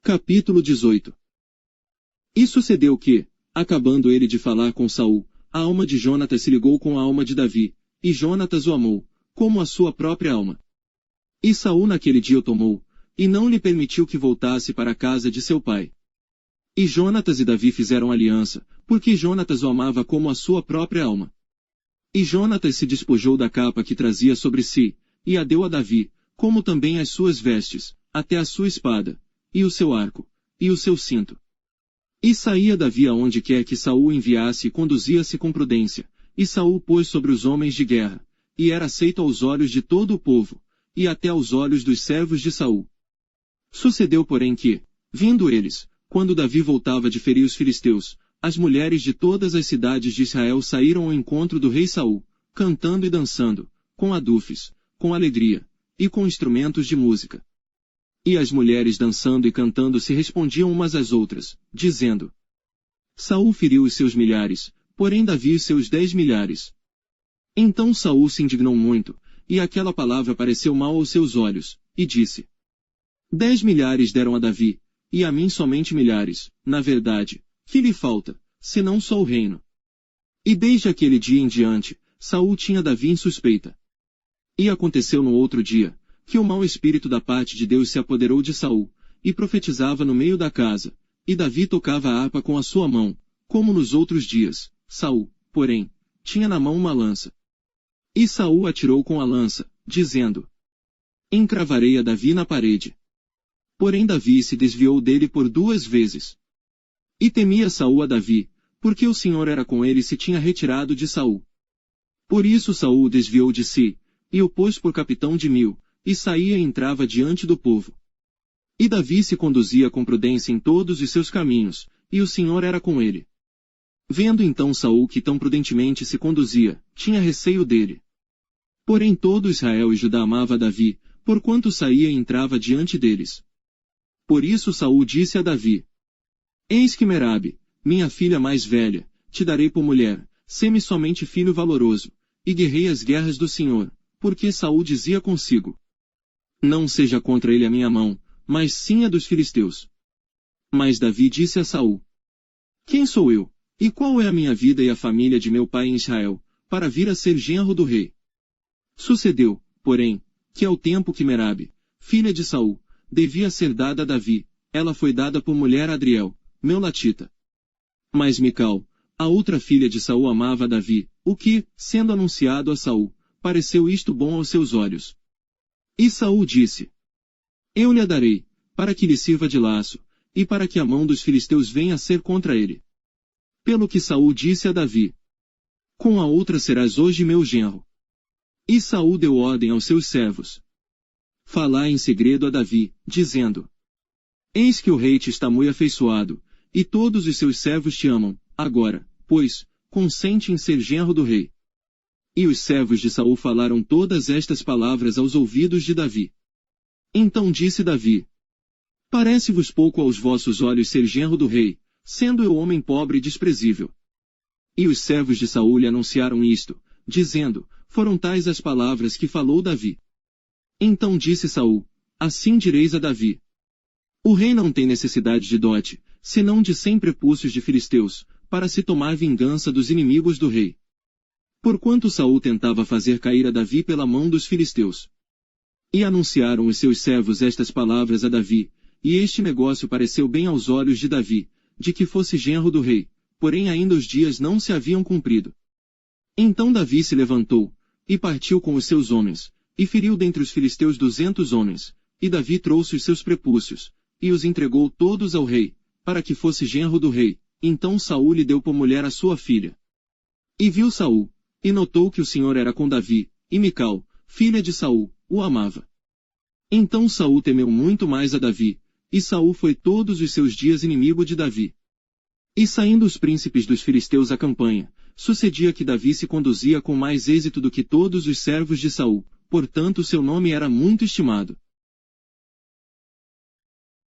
Capítulo 18. E sucedeu que, acabando ele de falar com Saul, a alma de Jonatas se ligou com a alma de Davi, e Jonatas o amou, como a sua própria alma. E Saul naquele dia o tomou, e não lhe permitiu que voltasse para a casa de seu pai. E Jonatas e Davi fizeram aliança, porque Jonatas o amava como a sua própria alma. E Jonatas se despojou da capa que trazia sobre si, e a deu a Davi, como também as suas vestes, até a sua espada, e o seu arco, e o seu cinto. E saía Davi aonde quer que Saul enviasse e conduzia-se com prudência, e Saul pôs sobre os homens de guerra, e era aceito aos olhos de todo o povo, e até aos olhos dos servos de Saul. Sucedeu porém que, vindo eles, quando Davi voltava de ferir os filisteus, as mulheres de todas as cidades de Israel saíram ao encontro do rei Saul, cantando e dançando, com adufes, com alegria, e com instrumentos de música. E as mulheres dançando e cantando se respondiam umas às outras, dizendo: Saul feriu os seus milhares, porém Davi os seus 10 milhares. Então Saul se indignou muito, e aquela palavra pareceu mal aos seus olhos, e disse: 10 milhares deram a Davi, e a mim somente milhares, na verdade, que lhe falta, senão só o reino. E desde aquele dia em diante, Saul tinha Davi em suspeita. E aconteceu no outro dia, que o mau espírito da parte de Deus se apoderou de Saul, e profetizava no meio da casa, e Davi tocava a harpa com a sua mão, como nos outros dias. Saul, porém, tinha na mão uma lança. E Saul atirou com a lança, dizendo: encravarei a Davi na parede. Porém Davi se desviou dele por 2 vezes. E temia Saul a Davi, porque o Senhor era com ele e se tinha retirado de Saul. Por isso Saul o desviou de si, e o pôs por capitão de 1000, e saía e entrava diante do povo. E Davi se conduzia com prudência em todos os seus caminhos, e o Senhor era com ele. Vendo então Saul que tão prudentemente se conduzia, tinha receio dele. Porém todo Israel e Judá amava Davi, porquanto saía e entrava diante deles. Por isso Saul disse a Davi: eis que Merabe, minha filha mais velha, te darei por mulher, sê-me somente filho valoroso, e guerrei as guerras do Senhor, porque Saul dizia consigo: não seja contra ele a minha mão, mas sim a dos filisteus. Mas Davi disse a Saul: quem sou eu, e qual é a minha vida e a família de meu pai em Israel, para vir a ser genro do rei? Sucedeu, porém, que ao tempo que Merabe, filha de Saul, devia ser dada a Davi, ela foi dada por mulher a Adriel, meu latita. Mas Mical, a outra filha de Saul, amava a Davi, o que, sendo anunciado a Saul, pareceu isto bom aos seus olhos. E Saul disse: eu lhe a darei, para que lhe sirva de laço, e para que a mão dos filisteus venha a ser contra ele. Pelo que Saul disse a Davi: com a outra serás hoje meu genro. E Saul deu ordem aos seus servos: falai em segredo a Davi, dizendo: eis que o rei te está muito afeiçoado, e todos os seus servos te amam, agora, pois, consente em ser genro do rei. E os servos de Saul falaram todas estas palavras aos ouvidos de Davi. Então disse Davi: parece-vos pouco aos vossos olhos ser genro do rei, sendo eu homem pobre e desprezível. E os servos de Saul lhe anunciaram isto, dizendo: foram tais as palavras que falou Davi. Então disse Saul: assim direis a Davi: o rei não tem necessidade de dote, senão de 100 prepúcios de filisteus, para se tomar vingança dos inimigos do rei. Porquanto Saul tentava fazer cair a Davi pela mão dos filisteus. E anunciaram os seus servos estas palavras a Davi, e este negócio pareceu bem aos olhos de Davi, de que fosse genro do rei, porém ainda os dias não se haviam cumprido. Então Davi se levantou, e partiu com os seus homens, e feriu dentre os filisteus 200 homens, e Davi trouxe os seus prepúcios, e os entregou todos ao rei, para que fosse genro do rei. Então Saul lhe deu por mulher a sua filha. E viu Saul, e notou que o Senhor era com Davi, e Mical, filha de Saul, o amava. Então Saul temeu muito mais a Davi, e Saul foi todos os seus dias inimigo de Davi. E saindo os príncipes dos filisteus à campanha, sucedia que Davi se conduzia com mais êxito do que todos os servos de Saul, portanto seu nome era muito estimado.